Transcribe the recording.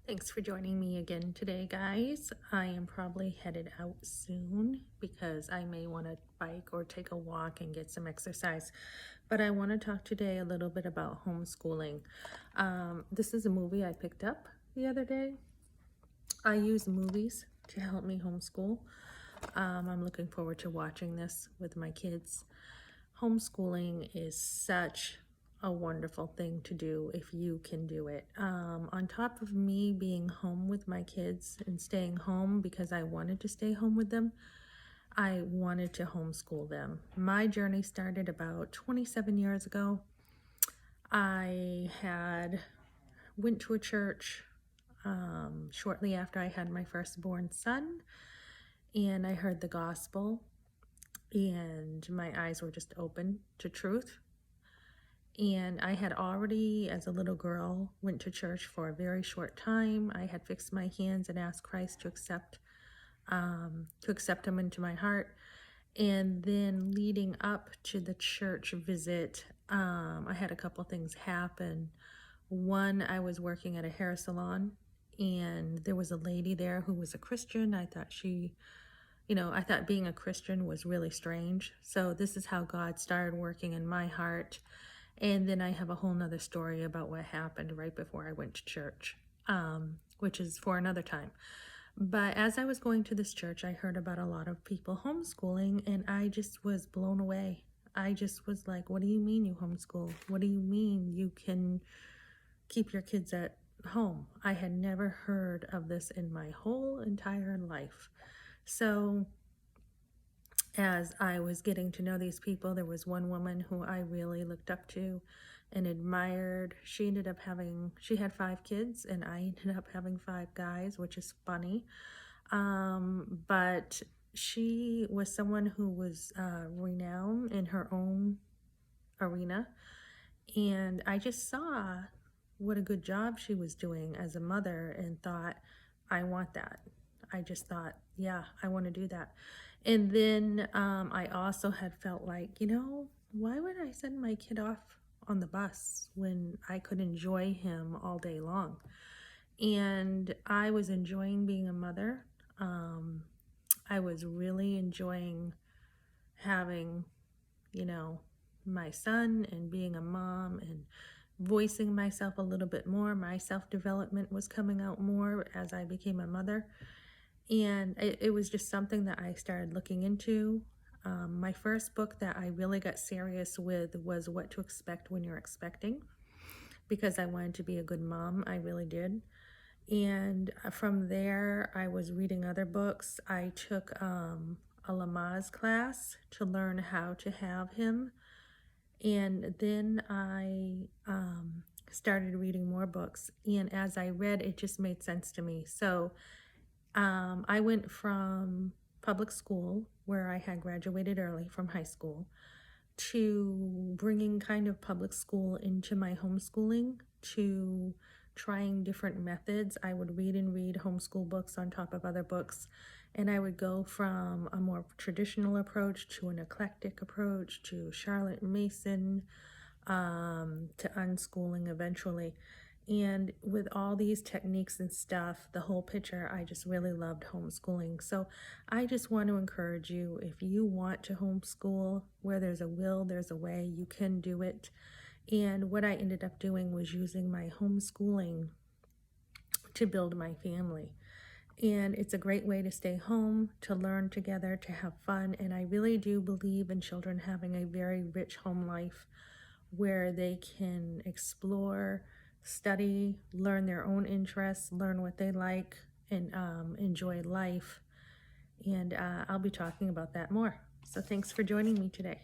Thanks for joining me again today, guys. I am probably headed out soon because I may want to bike or take a walk and get some exercise. But I want to talk today a little bit about homeschooling. This is a movie I picked up the other day. I use movies to help me homeschool. I'm looking forward to watching this with my kids. Homeschooling is such a wonderful thing to do if you can do it. On top of me being home with my kids and staying home because I wanted to stay home with them, I wanted to homeschool them. My journey started about 27 years ago. I had went to a church shortly after I had my firstborn son, and I heard the gospel, and my eyes were just open to truth. And I had already, as a little girl, went to church for a very short time. I had fixed my hands and asked Christ to accept him into my heart. And then leading up to the church visit, I had a couple things happen. One, I was working at a hair salon, and there was a lady there who was a Christian. I thought being a Christian was really strange. So this is how God started working in my heart. And then I have a whole nother story about what happened right before I went to church, which is for another time. But as I was going to this church, I heard about a lot of people homeschooling, and I just was blown away. I just was like, what do you mean you homeschool? What do you mean you can keep your kids at home? I had never heard of this in my whole entire life. So as I was getting to know these people, there was one woman who I really looked up to and admired. She had 5 kids, and I ended up having 5 guys, which is funny. But she was someone who was renowned in her own arena. And I just saw what a good job she was doing as a mother and thought, I want that. I just thought, yeah, I want to do that. And then I also had felt like, why would I send my kid off on the bus when I could enjoy him all day long? And I was enjoying being a mother. I was really enjoying having, my son and being a mom and voicing myself a little bit more. My self-development was coming out more as I became a mother. And it was just something that I started looking into. My first book that I really got serious with was What to Expect When You're Expecting, because I wanted to be a good mom. I really did. And from there, I was reading other books. I took a Lamaze class to learn how to have him. And then I started reading more books. And as I read, it just made sense to me. So I went from public school, where I had graduated early from high school, to bringing kind of public school into my homeschooling, to trying different methods. I would read homeschool books on top of other books, and I would go from a more traditional approach to an eclectic approach to Charlotte Mason, to unschooling eventually. And with all these techniques and stuff, the whole picture, I just really loved homeschooling. So I just want to encourage you, if you want to homeschool, where there's a will, there's a way, you can do it. And what I ended up doing was using my homeschooling to build my family. And it's a great way to stay home, to learn together, to have fun. And I really do believe in children having a very rich home life where they can explore, study, learn their own interests, learn what they like, and enjoy life. And I'll be talking about that more. So thanks for joining me today.